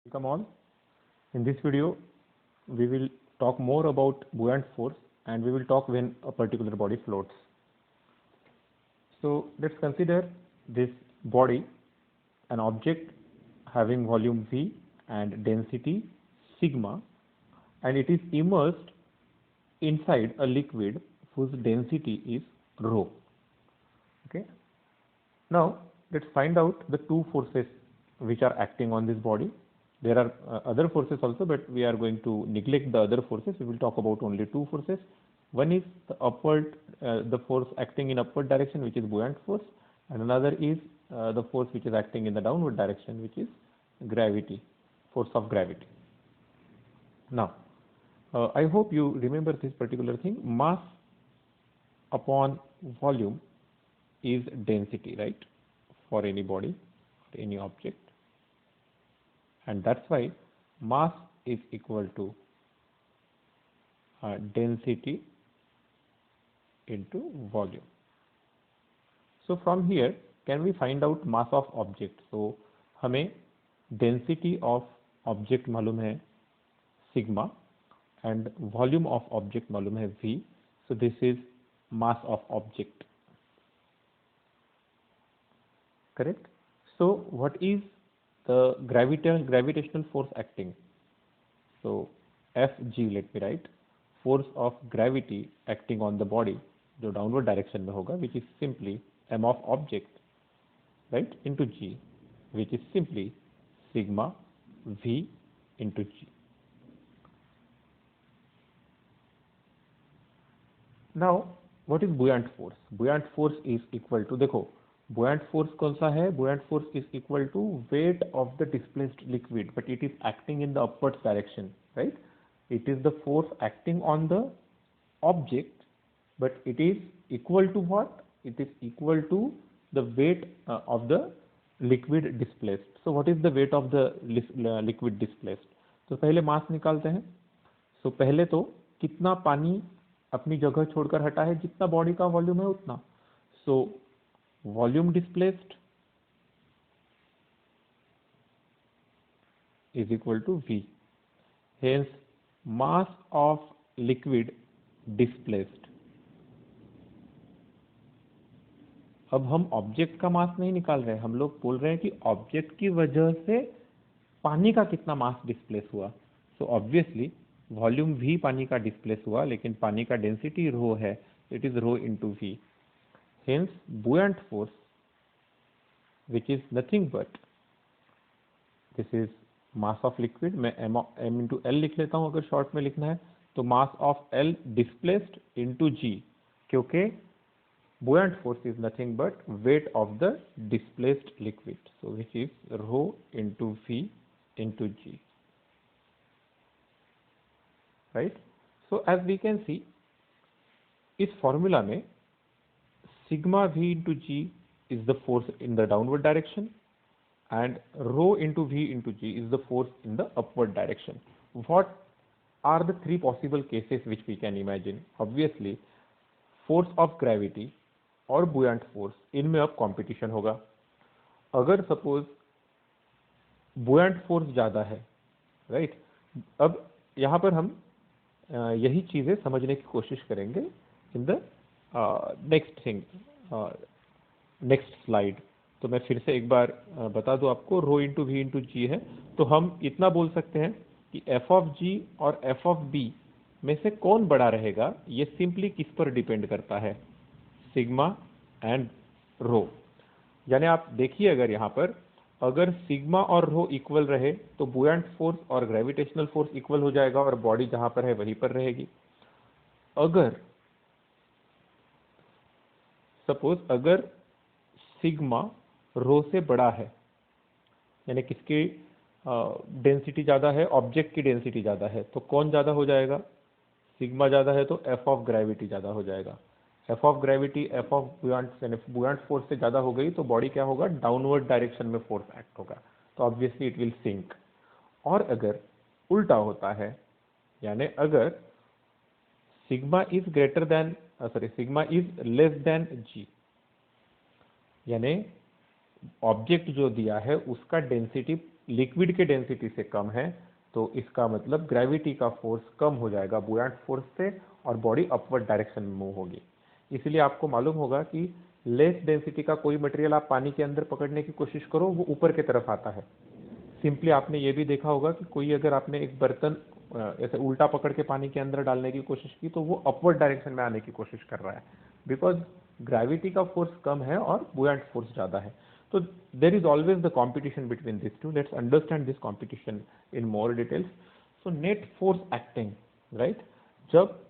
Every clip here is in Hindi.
Welcome all. In this video, we will talk more about buoyant force and we will talk when a particular body floats. So let's consider this body, an object having volume V and density sigma, and it is immersed inside a liquid whose density is rho. Okay. Now let's find out the two forces which are acting on this body. There are other forces also, but we are going to neglect the other forces. We will talk about only two forces. One is the upward, the force acting in upward direction, which is buoyant force, and another is the force which is acting in the downward direction, which is gravity, force of gravity. Now, I hope you remember this particular thing. Mass upon volume is density, right? For any body, for any object. And that's why mass is equal to density into volume. So from here, can we find out mass of object? So हमें density of object मालूम है sigma and volume of object मालूम है v. So this is mass of object. Correct? So what is the gravitational force acting? So Fg, let me write, force of gravity acting on the body, जो downward direction में होगा, which is simply m of object, right, into g, which is simply sigma v into g. Now what is buoyant force? Buoyant force is equal to, देखो buoyant force कौन सा है? Buoyant force is equal to weight of the displaced liquid, but it is acting in the upwards direction, right? It is the force acting on the object, but it is equal to what? It is equal to the weight of the liquid displaced. So what is the weight of the liquid displaced? तो पहले मास निकालते हैं. So पहले तो कितना पानी अपनी जगह छोड़कर हटा है, जितना बॉडी का वॉल्यूम है उतना. So volume displaced is equal to V. Hence, mass of liquid displaced. अब हम ऑब्जेक्ट का मास नहीं निकाल रहे हैं, हम लोग बोल रहे हैं कि ऑब्जेक्ट की वजह से पानी का कितना मास डिस्प्लेस हुआ. सो ऑब्वियसली वॉल्यूम V पानी का डिस्प्लेस हुआ, लेकिन पानी का डेंसिटी रो है, it is rho into V. Hence, buoyant force, which is nothing but, this is mass of liquid, मैं m into L लिख लेता हूँ अगर शॉर्ट में लिखना है, तो mass of L displaced into G, क्योंकि buoyant force is nothing but weight of the displaced liquid, so which is rho into V into G, right? So as we can see, इस फॉर्मूला में sigma v into g is the force in the downward direction and rho into v into g is the force in the upward direction. What are the three possible cases which we can imagine? Obviously, force of gravity और buoyant force, इनमें अब competition होगा. अगर suppose buoyant force ज़्यादा है, right? अब यहाँ पर हम यही चीज़ें समझने की कोशिश करेंगे in the next thing, next slide. तो मैं फिर से एक बार बता दूं आपको, रो इंटू वी इंटू जी है, तो हम इतना बोल सकते हैं कि एफ ऑफ जी और एफ ऑफ बी में से कौन बड़ा रहेगा, ये सिंपली किस पर डिपेंड करता है, सिग्मा एंड रो. यानी आप देखिए, अगर यहाँ पर अगर सिग्मा और रो इक्वल रहे तो बुoyant फोर्स और ग्रेविटेशनल फोर्स इक्वल हो जाएगा और बॉडी जहां पर है वहीं पर रहेगी. अगर सपोज अगर सिग्मा रो से बड़ा है, यानी किसकी डेंसिटी ज़्यादा है, ऑब्जेक्ट की डेंसिटी ज़्यादा है, तो कौन ज़्यादा हो जाएगा? सिग्मा ज़्यादा है तो एफ ऑफ ग्रेविटी ज़्यादा हो जाएगा. F of gravity F of बुoyant फोर्स से ज़्यादा हो गई तो बॉडी क्या होगा? डाउनवर्ड डायरेक्शन में फोर्स एक्ट होगा, तो ऑब्वियसली इट विल सिंक. और अगर उल्टा होता है, यानी अगर sigma is greater than sigma is less than जी, यानी ऑब्जेक्ट जो दिया है उसका डेंसिटी लिक्विड के डेंसिटी से कम है तो इसका मतलब ग्रेविटी का फोर्स कम हो जाएगा बुयांट फोर्स से और बॉडी अपवर्ड डायरेक्शन में मूव होगी। इसलिए आपको मालूम होगा कि लेस डेंसिटी का कोई मटेरियल आप पानी के अंदर पकड़ने की कोशिश करो वो ऊपर की तरफ आता है। सिंपली आपने ये भी देखा होगा कि कोई अगर आपने एक बर्तन ऐसे उल्टा पकड़ के पानी के अंदर डालने की कोशिश की तो वो अपवर्ड डायरेक्शन में आने की कोशिश कर रहा है, बिकॉज ग्रेविटी का फोर्स कम है और बुयांट फोर्स ज़्यादा है। तो there is always the competition between this two. Let's understand this competition in more details. So net force acting, right, जब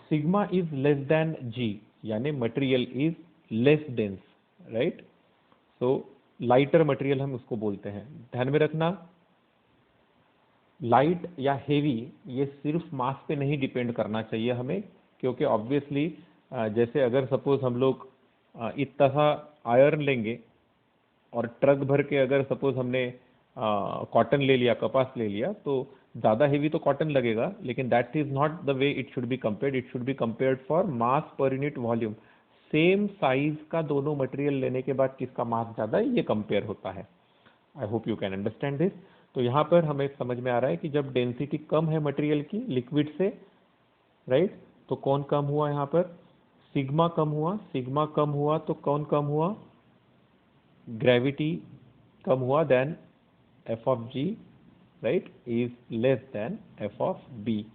सिग्मा इज लेस देन जी, यानी material is less dense, right. So lighter material हम उसको बोलते हैं। ध्यान में रखना, लाइट या हेवी ये सिर्फ मास पे नहीं डिपेंड करना चाहिए हमें, क्योंकि ऑब्वियसली जैसे अगर सपोज हम लोग इतना सा आयरन लेंगे और ट्रक भर के अगर सपोज हमने कॉटन ले लिया, कपास ले लिया, तो ज़्यादा हेवी तो कॉटन लगेगा, लेकिन that is not the way it should be compared. It should be compared for mass per unit volume. Same size का दोनों मटेरियल लेने के बाद किसका मास ज़्यादा है ये कंपेयर होता है। I hope you can understand this. तो यहाँ पर हमें समझ में आ रहा है कि जब डेंसिटी कम है मटेरियल की लिक्विड से, राइट, तो कौन कम हुआ यहाँ पर? सिग्मा कम हुआ। सिग्मा कम हुआ तो कौन कम हुआ? ग्रेविटी कम हुआ, then F of G, right, is less than F of B.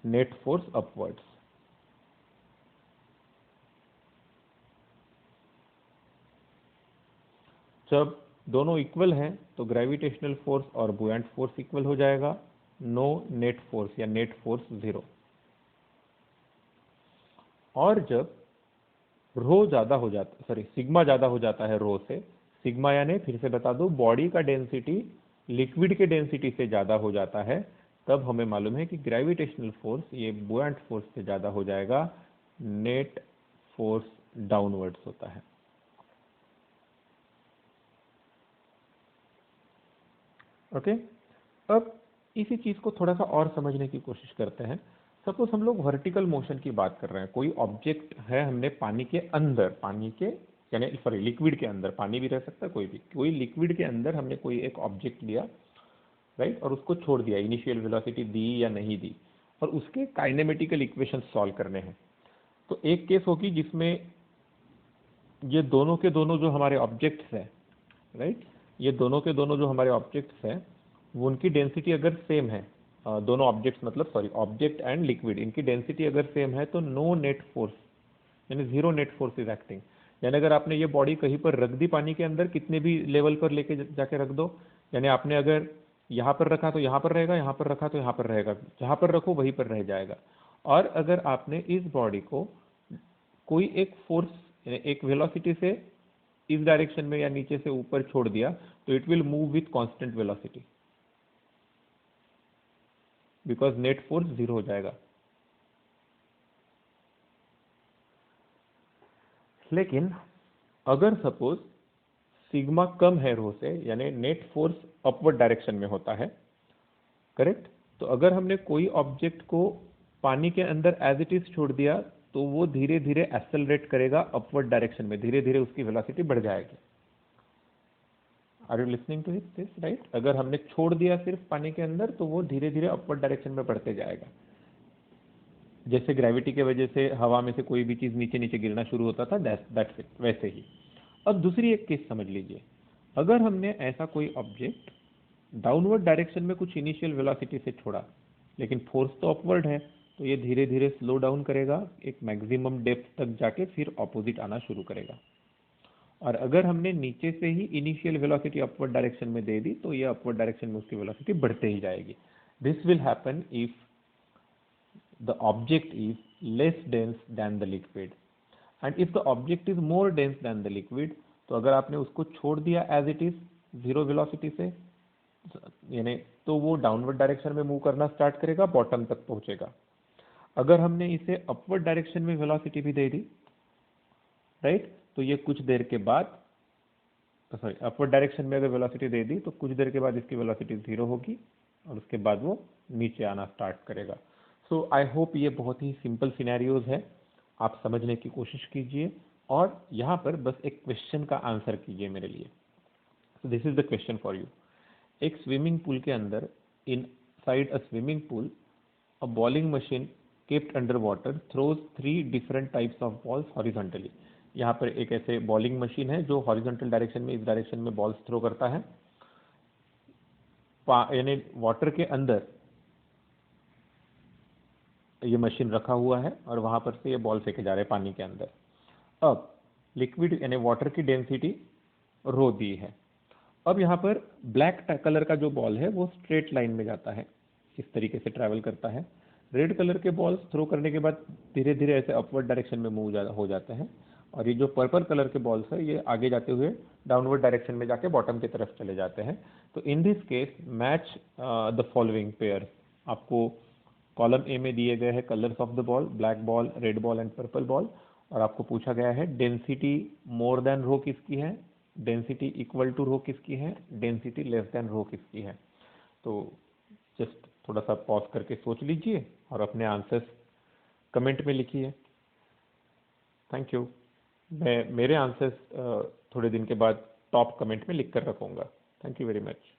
Net force upwards. जब दोनों इक्वल हैं तो ग्रेविटेशनल फोर्स और बुयांट फोर्स इक्वल हो जाएगा। नो नेट फोर्स या नेट फोर्स जीरो। और जब रो ज्यादा हो जाता, सॉरी, सिग्मा ज्यादा हो जाता है रो से, सिग्मा यानी फिर से बता दो बॉडी का डेंसिटी लिक्विड के डेंसिटी से ज्यादा हो जाता है, तब हमें मालूम है कि ग्रेविटेशनल फोर्स ये बुयांट फोर्स से ज्यादा हो जाएगा। नेट फोर्स डाउनवर्ड्स होता है। ओके, अब इसी चीज को थोड़ा सा और समझने की कोशिश करते हैं। सपोज हम लोग वर्टिकल मोशन की बात कर रहे हैं। कोई ऑब्जेक्ट है, हमने पानी के अंदर, पानी के यानी सॉरी लिक्विड के अंदर, पानी भी रह सकता है कोई लिक्विड के अंदर हमने कोई एक ऑब्जेक्ट लिया, राइट, और उसको छोड़ दिया। इनिशियल वेलोसिटी दी या नहीं दी, और उसके काइनेमेटिकल इक्वेशन सॉल्व करने हैं। तो एक केस होगी जिसमें ये दोनों के दोनों जो हमारे ऑब्जेक्ट्स हैं, राइट, ये दोनों के दोनों जो हमारे ऑब्जेक्ट्स हैं वो उनकी डेंसिटी अगर सेम है, दोनों ऑब्जेक्ट्स मतलब सॉरी ऑब्जेक्ट एंड लिक्विड, इनकी डेंसिटी अगर सेम है तो नो नेट फोर्स यानी zero net force is acting. यानी अगर आपने ये बॉडी कहीं पर रख दी पानी के अंदर, कितने भी लेवल पर लेके जाके रख दो, यानी आपने अगर यहाँ पर रखा तो यहाँ पर रहेगा, यहाँ पर रखा तो यहाँ पर रहेगा, जहाँ पर रखो वहीं पर रह जाएगा। और अगर आपने इस बॉडी को कोई एक फोर्स एक वेलोसिटी से इस डायरेक्शन में या नीचे से ऊपर छोड़ दिया तो it will move with constant velocity, because net force zero हो जाएगा। लेकिन अगर सपोज सिग्मा कम है रो से, यानी नेट फोर्स अपवर्ड डायरेक्शन में होता है, करेक्ट, तो अगर हमने कोई ऑब्जेक्ट को पानी के अंदर एज इट इज छोड़ दिया तो वो धीरे धीरे एक्सेलरेट करेगा अपवर्ड डायरेक्शन में, धीरे धीरे उसकी वेलोसिटी बढ़ जाएगी। Are you listening to this, right? अगर हमने छोड़ दिया सिर्फ पानी के अंदर तो वो धीरे धीरे अपवर्ड डायरेक्शन में बढ़ते जाएगा। जैसे ग्रेविटी के वजह से हवा में से कोई भी चीज नीचे नीचे गिरना शुरू होता था, दैट्स इट, वैसे ही। अब दूसरी एक केस समझ लीजिए। अगर हमने ऐसा कोई ऑब्जेक्ट डाउनवर्ड डायरेक्शन में कुछ इनिशियल वेलोसिटी से छोड़ा, लेकिन फोर्स तो अपवर्ड है, तो ये धीरे धीरे स्लो डाउन करेगा, एक मैक्सिमम डेप्थ तक जाके फिर ऑपोजिट आना शुरू करेगा। और अगर हमने नीचे से ही इनिशियल वेलोसिटी अपवर्ड डायरेक्शन में दे दी तो ये अपवर्ड डायरेक्शन में उसकी वेलोसिटी बढ़ते ही जाएगी। This will happen if the object is less dense than the liquid, and if the object is more dense than the liquid, तो अगर आपने उसको छोड़ दिया as it is zero velocity से, यानी तो वो डाउनवर्ड डायरेक्शन में मूव करना स्टार्ट करेगा, बॉटम तक पहुंचेगा। अगर हमने इसे अपवर्ड डायरेक्शन में वेलोसिटी भी दे दी, राइट, तो ये कुछ देर के बाद, सॉरी, अपवर्ड डायरेक्शन में अगर वेलोसिटी दे दी तो कुछ देर के बाद इसकी वेलोसिटी जीरो होगी और उसके बाद वो नीचे आना स्टार्ट करेगा। सो आई होप ये बहुत ही सिंपल सिनेरियोज है, आप समझने की कोशिश कीजिए। और यहाँ पर बस एक क्वेश्चन का आंसर कीजिए मेरे लिए। So this is the question for you. एक स्विमिंग पूल के अंदर, inside a swimming pool, a bowling machine kept under water throws 3 different types of balls horizontally. यहाँ पर एक ऐसे बॉलिंग मशीन है जो हॉरिजॉन्टल डायरेक्शन में, इस डायरेक्शन में बॉल्स थ्रो करता है, यानी वाटर के अंदर ये मशीन रखा हुआ है और वहां पर से ये बॉल फेंके जा रहे हैं पानी के अंदर। अब लिक्विड यानी वाटर की डेंसिटी रो दी है। अब यहाँ पर ब्लैक कलर का जो बॉल है वो स्ट्रेट लाइन में जाता है, इस तरीके से ट्रैवल करता है। रेड कलर के बॉल्स थ्रो करने के बाद धीरे धीरे ऐसे अपवर्ड डायरेक्शन में मूव हो जाते हैं, और ये जो पर्पल कलर के बॉल्स है ये आगे जाते हुए डाउनवर्ड डायरेक्शन में जाके बॉटम की तरफ चले जाते हैं। तो in this case match the following pair. आपको कॉलम ए में दिए गए हैं colours of the ball, black ball, red ball and purple ball, और आपको पूछा गया है डेंसिटी मोर देन रो किसकी है, डेंसिटी इक्वल टू रो किसकी है, डेंसिटी लेस देन रो किसकी है। तो जस्ट थोड़ा सा पॉज करके सोच लीजिए और अपने आंसर्स कमेंट में लिखिए। Thank you. मैं मेरे आंसर्स थोड़े दिन के बाद टॉप कमेंट में लिख कर रखूँगा। Thank you very much.